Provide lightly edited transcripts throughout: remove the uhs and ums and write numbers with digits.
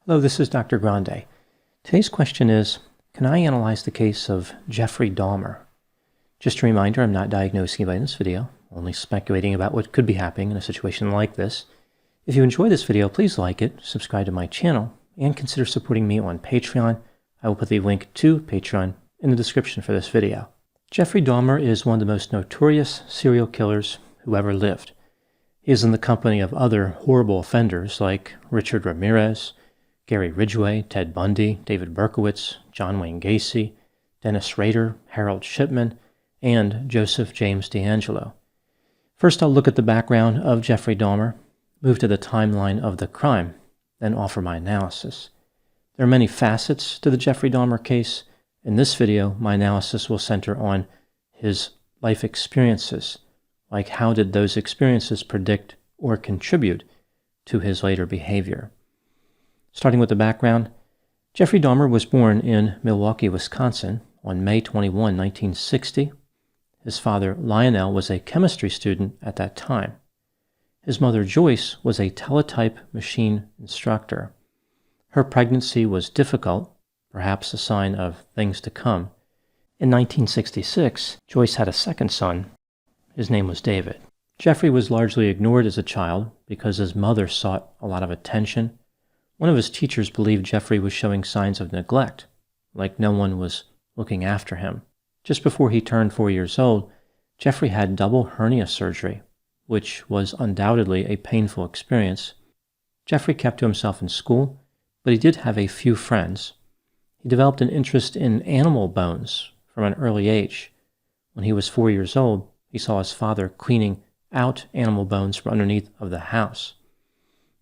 Hello, this is Dr. Grande. Today's question is, can I analyze the case of Jeffrey Dahmer? Just a reminder, I'm not diagnosing anybody in this video, only speculating about what could be happening in a situation like this. If you enjoy this video, please like it, subscribe to my channel, and consider supporting me on Patreon. I will put the link to Patreon in the description for this video. Jeffrey Dahmer is one of the most notorious serial killers who ever lived. He is in the company of other horrible offenders like Richard Ramirez, Gary Ridgway, Ted Bundy, David Berkowitz, John Wayne Gacy, Dennis Rader, Harold Shipman, and Joseph James DeAngelo. First, I'll look at the background of Jeffrey Dahmer, move to the timeline of the crime, then offer my analysis. There are many facets to the Jeffrey Dahmer case. In this video, my analysis will center on his life experiences, like how did those experiences predict or contribute to his later behavior. Starting with the background, Jeffrey Dahmer was born in Milwaukee, Wisconsin on May 21, 1960. His father, Lionel, was a chemistry student at that time. His mother, Joyce, was a teletype machine instructor. Her pregnancy was difficult, perhaps a sign of things to come. In 1966, Joyce had a second son. His name was David. Jeffrey was largely ignored as a child because his mother sought a lot of attention. One of his teachers believed Jeffrey was showing signs of neglect, like no one was looking after him. Just before he turned 4 years old, Jeffrey had double hernia surgery, which was undoubtedly a painful experience. Jeffrey kept to himself in school, but he did have a few friends. He developed an interest in animal bones from an early age. When he was 4 years old, he saw his father cleaning out animal bones from underneath of the house.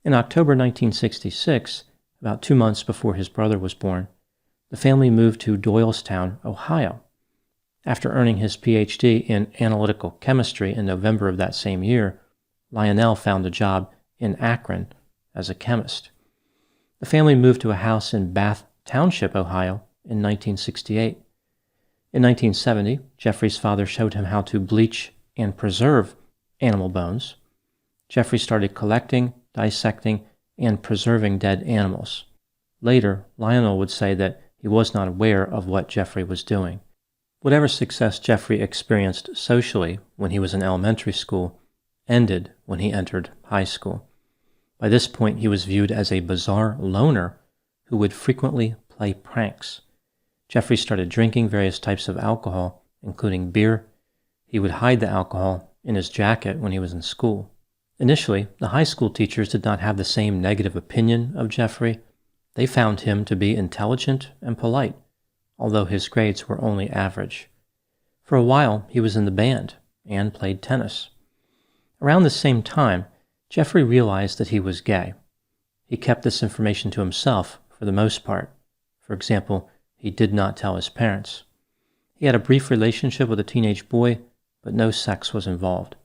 In October 1966, about 2 months before his brother was born, the family moved to Doylestown, Ohio. After earning his PhD in analytical chemistry in November of that same year, Lionel found a job in Akron as a chemist. The family moved to a house in Bath Township, Ohio, in 1968. In 1970, Jeffrey's father showed him how to bleach and preserve animal bones. Jeffrey started collecting, dissecting, and preserving dead animals. Later, Lionel would say that he was not aware of what Jeffrey was doing. Whatever success Jeffrey experienced socially when he was in elementary school ended when he entered high school. By this point, he was viewed as a bizarre loner who would frequently play pranks. Jeffrey started drinking various types of alcohol, including beer. He would hide the alcohol in his jacket when he was in school. Initially, the high school teachers did not have the same negative opinion of Jeffrey. They found him to be intelligent and polite, although his grades were only average. For a while, he was in the band and played tennis. Around the same time, Jeffrey realized that he was gay. He kept this information to himself for the most part. For example, he did not tell his parents. He had a brief relationship with a teenage boy, but no sex was involved.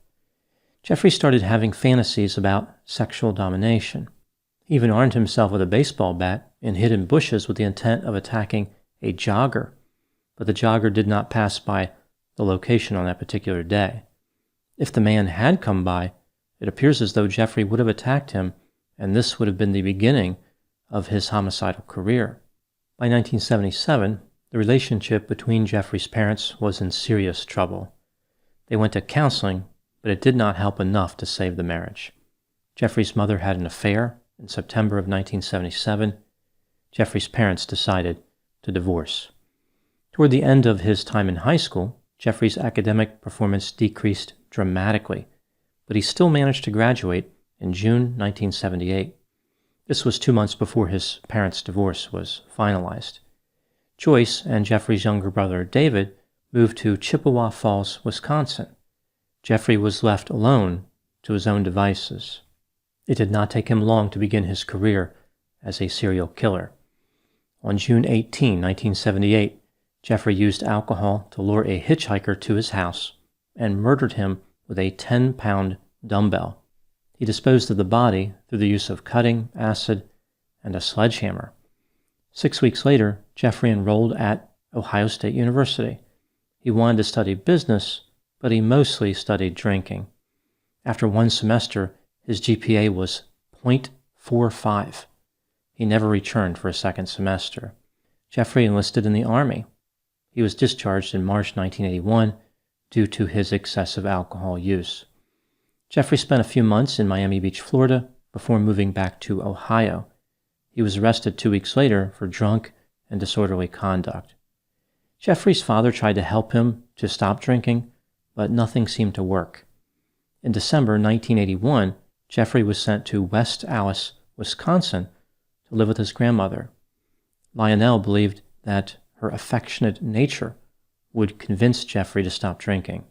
Jeffrey started having fantasies about sexual domination. He even armed himself with a baseball bat and hid in bushes with the intent of attacking a jogger, but the jogger did not pass by the location on that particular day. If the man had come by, it appears as though Jeffrey would have attacked him, and this would have been the beginning of his homicidal career. By 1977, the relationship between Jeffrey's parents was in serious trouble. They went to counseling, but it did not help enough to save the marriage. Jeffrey's mother had an affair in September of 1977. Jeffrey's parents decided to divorce. Toward the end of his time in high school, Jeffrey's academic performance decreased dramatically, but he still managed to graduate in June 1978. This was 2 months before his parents' divorce was finalized. Joyce and Jeffrey's younger brother, David, moved to Chippewa Falls, Wisconsin. Jeffrey was left alone to his own devices. It did not take him long to begin his career as a serial killer. On June 18, 1978, Jeffrey used alcohol to lure a hitchhiker to his house and murdered him with a 10-pound dumbbell. He disposed of the body through the use of cutting, acid, and a sledgehammer. 6 weeks later, Jeffrey enrolled at Ohio State University. He wanted to study business, but he mostly studied drinking. After one semester, his GPA was .45. He He never returned for a second semester. Jeffrey enlisted in the Army. He was discharged in March 1981 due to his excessive alcohol use. Jeffrey spent a few months in Miami Beach, Florida, before moving back to Ohio. He was arrested 2 weeks later for drunk and disorderly conduct. Jeffrey's father tried to help him to stop drinking, but nothing seemed to work. In December 1981, Jeffrey was sent to West Allis, Wisconsin, to live with his grandmother. Lionel believed that her affectionate nature would convince Jeffrey to stop drinking.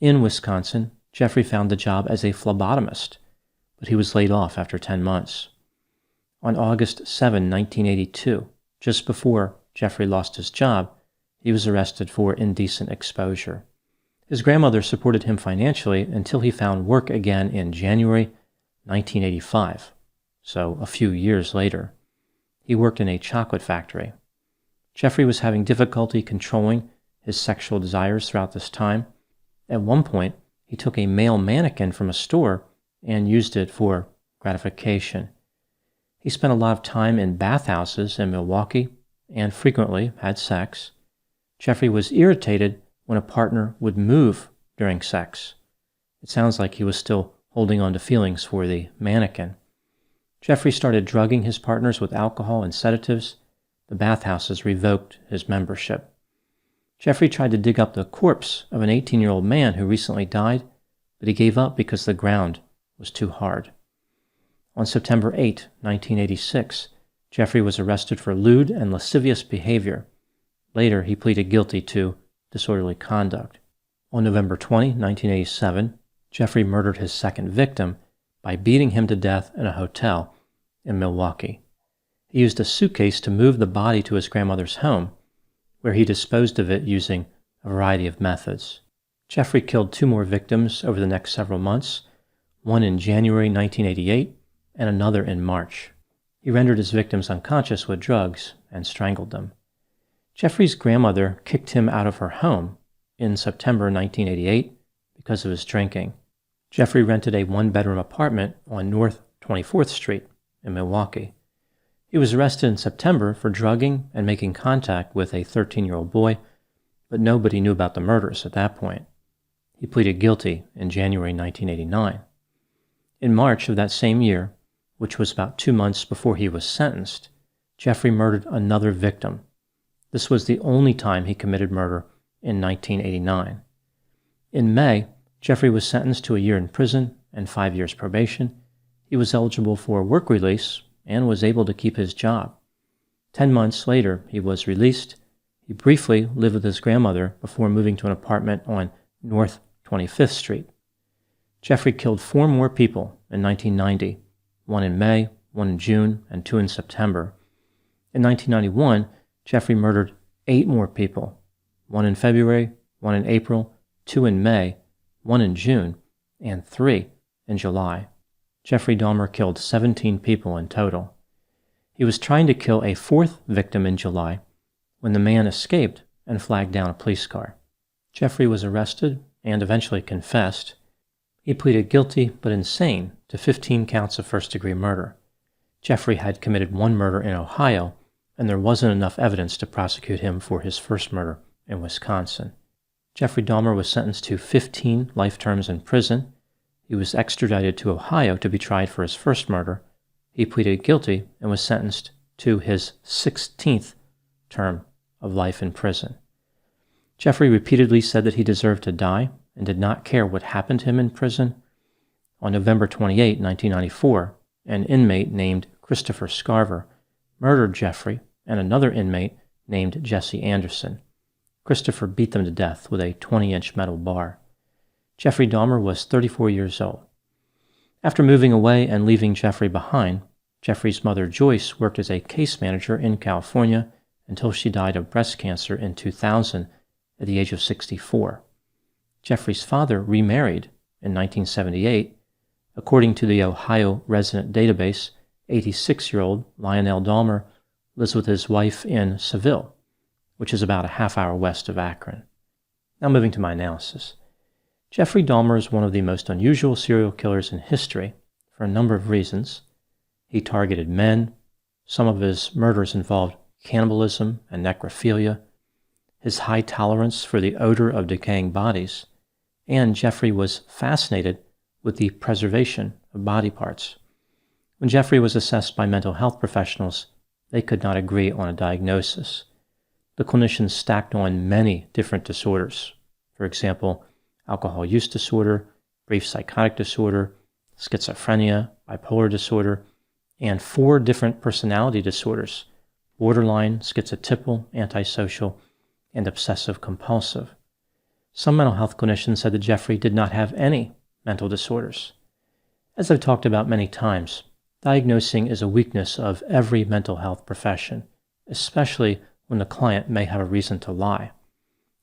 In Wisconsin, Jeffrey found a job as a phlebotomist, but he was laid off after 10 months. On August 7, 1982, just before Jeffrey lost his job, he was arrested for indecent exposure. His grandmother supported him financially until he found work again in January 1985, so a few years later. He worked in a chocolate factory. Jeffrey was having difficulty controlling his sexual desires throughout this time. At one point, he took a male mannequin from a store and used it for gratification. He spent a lot of time in bathhouses in Milwaukee and frequently had sex. Jeffrey was irritated when a partner would move during sex. It sounds like he was still holding on to feelings for the mannequin. Jeffrey started drugging his partners with alcohol and sedatives. The bathhouses revoked his membership. Jeffrey tried to dig up the corpse of an 18-year-old man who recently died, but he gave up because the ground was too hard. On September 8, 1986, Jeffrey was arrested for lewd and lascivious behavior. Later, he pleaded guilty to disorderly conduct. On November 20, 1987, Jeffrey murdered his second victim by beating him to death in a hotel in Milwaukee. He used a suitcase to move the body to his grandmother's home, where he disposed of it using a variety of methods. Jeffrey killed 2 more victims over the next several months, one in January 1988 and another in March. He rendered his victims unconscious with drugs and strangled them. Jeffrey's grandmother kicked him out of her home in September 1988 because of his drinking. Jeffrey rented a 1-bedroom apartment on North 24th Street in Milwaukee. He was arrested in September for drugging and making contact with a 13-year-old boy, but nobody knew about the murders at that point. He pleaded guilty in January 1989. In March of that same year, which was about 2 months before he was sentenced, Jeffrey murdered another victim. This was the only time he committed murder in 1989. In May, Jeffrey was sentenced to a year in prison and 5 years probation. He was eligible for work release and was able to keep his job. 10 months later, he was released. He briefly lived with his grandmother before moving to an apartment on North 25th Street. Jeffrey killed 4 more people in 1990, 1 in May, 1 in June, and 2 in September. In 1991, Jeffrey murdered 8 more people, 1 in February, 1 in April, 2 in May, 1 in June, and 3 in July. Jeffrey Dahmer killed 17 people in total. He was trying to kill a 4th victim in July when the man escaped and flagged down a police car. Jeffrey was arrested and eventually confessed. He pleaded guilty but insane to 15 counts of first-degree murder. Jeffrey had committed 1 murder in Ohio, and there wasn't enough evidence to prosecute him for his first murder in Wisconsin. Jeffrey Dahmer was sentenced to 15 life terms in prison. He was extradited to Ohio to be tried for his first murder. He pleaded guilty and was sentenced to his 16th term of life in prison. Jeffrey repeatedly said that he deserved to die and did not care what happened to him in prison. On November 28, 1994, an inmate named Christopher Scarver murdered Jeffrey and another inmate named Jesse Anderson. Christopher beat them to death with a 20-inch metal bar. Jeffrey Dahmer was 34 years old. After moving away and leaving Jeffrey behind, Jeffrey's mother Joyce worked as a case manager in California until she died of breast cancer in 2000 at the age of 64. Jeffrey's father remarried in 1978. According to the Ohio Resident Database, 86-year-old Lionel Dahmer lives with his wife in Seville, which is about a half-hour west of Akron. Now moving to my analysis. Jeffrey Dahmer is one of the most unusual serial killers in history for a number of reasons. He targeted men, Some of his murders involved cannibalism and necrophilia, his high tolerance for the odor of decaying bodies, and Jeffrey was fascinated with the preservation of body parts. When Jeffrey was assessed by mental health professionals, they could not agree on a diagnosis. The clinicians stacked on many different disorders. For example, alcohol use disorder, brief psychotic disorder, schizophrenia, bipolar disorder, and 4 different personality disorders: borderline, schizotypal, antisocial, and obsessive compulsive. Some mental health clinicians said that Jeffrey did not have any mental disorders. As I've talked about many times, diagnosing is a weakness of every mental health profession, especially when the client may have a reason to lie.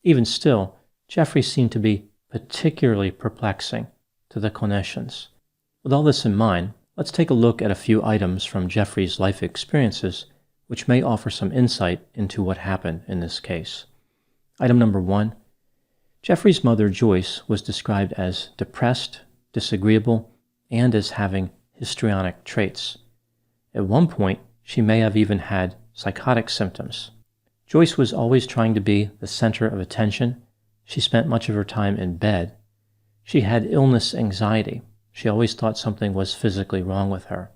Even still, Jeffrey seemed to be particularly perplexing to the clinicians. With all this in mind, let's take a look at a few items from Jeffrey's life experiences which may offer some insight into what happened in this case. Item number 1. Jeffrey's mother, Joyce, was described as depressed, disagreeable, and as having histrionic traits. At one point, she may have even had psychotic symptoms. Joyce was always trying to be the center of attention. She spent much of her time in bed. She had illness anxiety. She always thought something was physically wrong with her.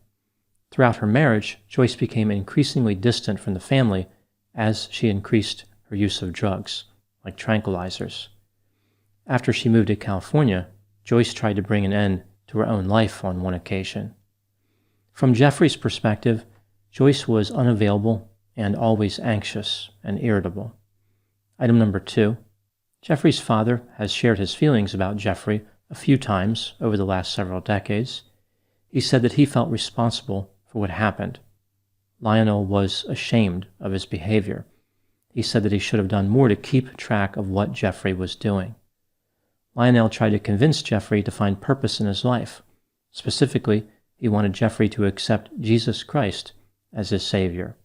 Throughout her marriage, Joyce became increasingly distant from the family as she increased her use of drugs, like tranquilizers. After she moved to California, Joyce tried to bring an end to her own life on one occasion. From Jeffrey's perspective, Joyce was unavailable and always anxious and irritable. Item number 2. Jeffrey's father has shared his feelings about Jeffrey a few times over the last several decades. He said that he felt responsible for what happened. Lionel was ashamed of his behavior. He said that he should have done more to keep track of what Jeffrey was doing. Lionel tried to convince Jeffrey to find purpose in his life. Specifically, he wanted Jeffrey to accept Jesus Christ as his Savior.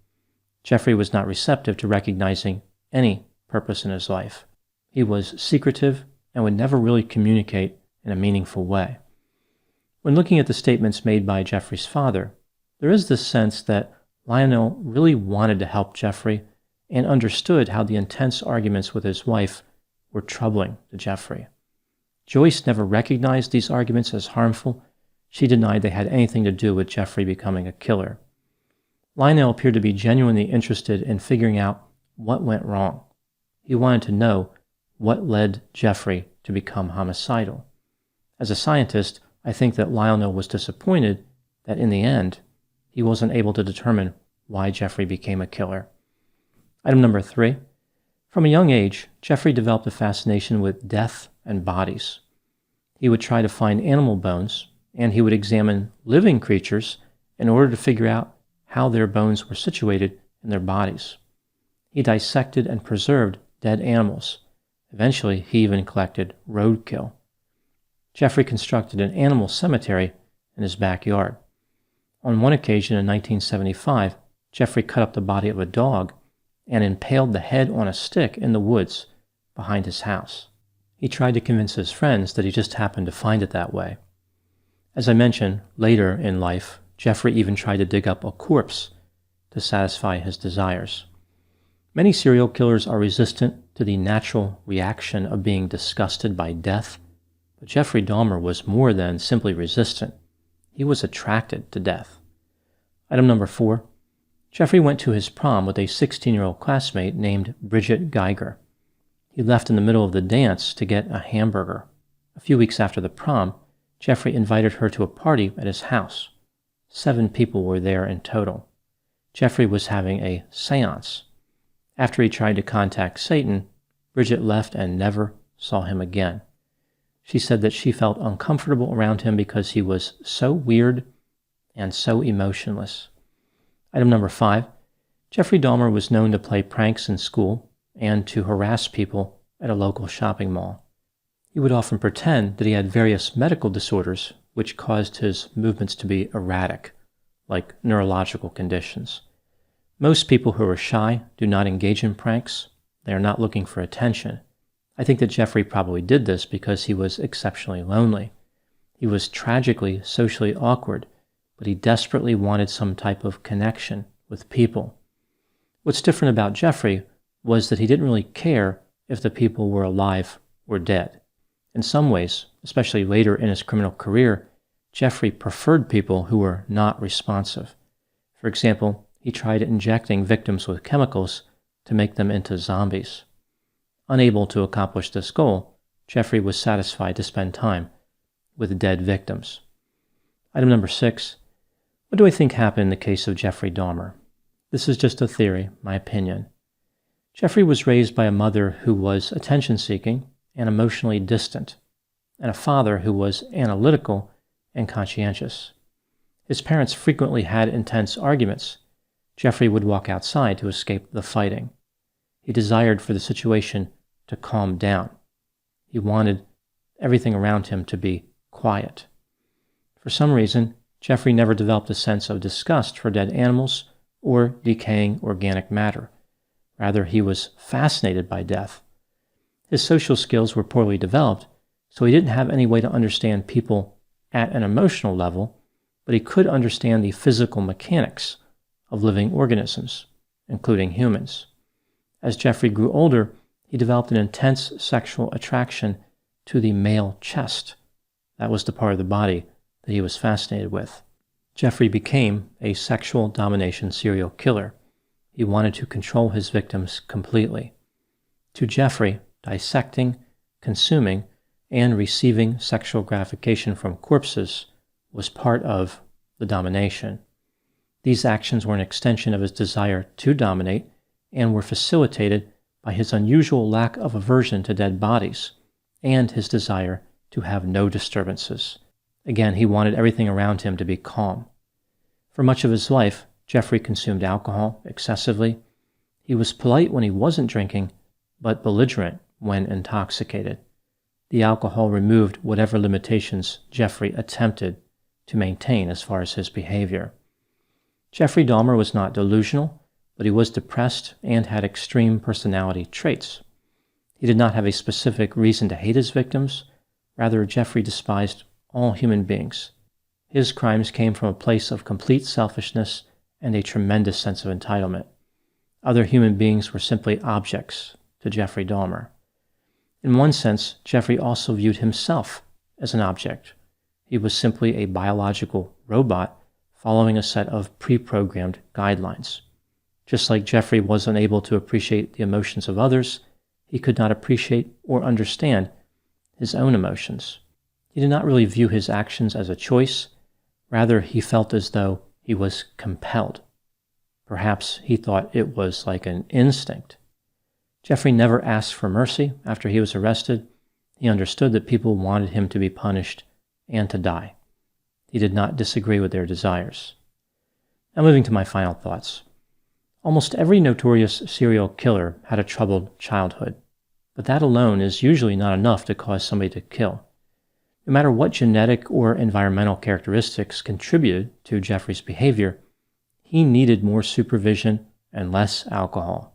Jeffrey was not receptive to recognizing any purpose in his life. He was secretive and would never really communicate in a meaningful way. When looking at the statements made by Jeffrey's father, there is this sense that Lionel really wanted to help Jeffrey and understood how the intense arguments with his wife were troubling to Jeffrey. Joyce never recognized these arguments as harmful. She denied they had anything to do with Jeffrey becoming a killer. Lionel appeared to be genuinely interested in figuring out what went wrong. He wanted to know what led Jeffrey to become homicidal. As a scientist, I think that Lionel was disappointed that in the end, he wasn't able to determine why Jeffrey became a killer. Item number 3. From a young age, Jeffrey developed a fascination with death and bodies. He would try to find animal bones, and he would examine living creatures in order to figure out how their bones were situated in their bodies. He dissected and preserved dead animals. Eventually, he even collected roadkill. Jeffrey constructed an animal cemetery in his backyard. On one occasion in 1975, Jeffrey cut up the body of a dog and impaled the head on a stick in the woods behind his house. He tried to convince his friends that he just happened to find it that way. As I mentioned, later in life, Jeffrey even tried to dig up a corpse to satisfy his desires. Many serial killers are resistant to the natural reaction of being disgusted by death, but Jeffrey Dahmer was more than simply resistant. He was attracted to death. Item number 4. Jeffrey went to his prom with a 16-year-old classmate named Bridget Geiger. He left in the middle of the dance to get a hamburger. A few weeks after the prom, Jeffrey invited her to a party at his house. 7 people were there in total. Jeffrey was having a seance. After he tried to contact Satan, Bridget left and never saw him again. She said that she felt uncomfortable around him because he was so weird and so emotionless. Item number 5. Jeffrey Dahmer was known to play pranks in school and to harass people at a local shopping mall. He would often pretend that he had various medical disorders which caused his movements to be erratic, like neurological conditions. Most people who are shy do not engage in pranks. They are not looking for attention. I think that Jeffrey probably did this because he was exceptionally lonely. He was tragically socially awkward, but he desperately wanted some type of connection with people. What's different about Jeffrey was that he didn't really care if the people were alive or dead. In some ways, especially later in his criminal career, Jeffrey preferred people who were not responsive. For example, he tried injecting victims with chemicals to make them into zombies. Unable to accomplish this goal, Jeffrey was satisfied to spend time with dead victims. Item number 6. What do I think happened in the case of Jeffrey Dahmer? This is just a theory, my opinion. Jeffrey was raised by a mother who was attention-seeking and emotionally distant, and a father who was analytical and conscientious. His parents frequently had intense arguments. Jeffrey would walk outside to escape the fighting. He desired for the situation to calm down. He wanted everything around him to be quiet. For some reason, Jeffrey never developed a sense of disgust for dead animals or decaying organic matter. Rather, he was fascinated by death. His social skills were poorly developed, so he didn't have any way to understand people at an emotional level, but he could understand the physical mechanics of living organisms, including humans. As Jeffrey grew older, he developed an intense sexual attraction to the male chest. That was the part of the body that he was fascinated with. Jeffrey became a sexual domination serial killer. He wanted to control his victims completely. To Jeffrey, dissecting, consuming, and receiving sexual gratification from corpses was part of the domination. These actions were an extension of his desire to dominate and were facilitated by his unusual lack of aversion to dead bodies and his desire to have no disturbances. Again, he wanted everything around him to be calm. For much of his life, Jeffrey consumed alcohol excessively. He was polite when he wasn't drinking, but belligerent when intoxicated. The alcohol removed whatever limitations Jeffrey attempted to maintain as far as his behavior. Jeffrey Dahmer was not delusional, but he was depressed and had extreme personality traits. He did not have a specific reason to hate his victims. Rather, Jeffrey despised all human beings. His crimes came from a place of complete selfishness and a tremendous sense of entitlement. Other human beings were simply objects to Jeffrey Dahmer. In one sense, Jeffrey also viewed himself as an object. He was simply a biological robot following a set of pre-programmed guidelines. Just like Jeffrey was unable to appreciate the emotions of others, he could not appreciate or understand his own emotions. He did not really view his actions as a choice. Rather, he felt as though he was compelled. Perhaps he thought it was like an instinct. Jeffrey never asked for mercy after he was arrested. He understood that people wanted him to be punished and to die. He did not disagree with their desires. Now moving to my final thoughts. Almost every notorious serial killer had a troubled childhood, but that alone is usually not enough to cause somebody to kill. No matter what genetic or environmental characteristics contributed to Jeffrey's behavior, he needed more supervision and less alcohol.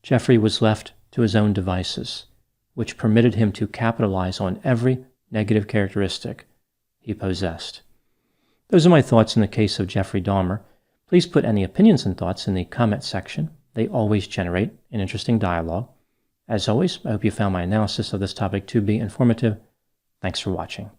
Jeffrey was left to his own devices, which permitted him to capitalize on every negative characteristic he possessed. Those are my thoughts in the case of Jeffrey Dahmer. Please put any opinions and thoughts in the comment section. They always generate an interesting dialogue. As always, I hope you found my analysis of this topic to be informative. Thanks for watching.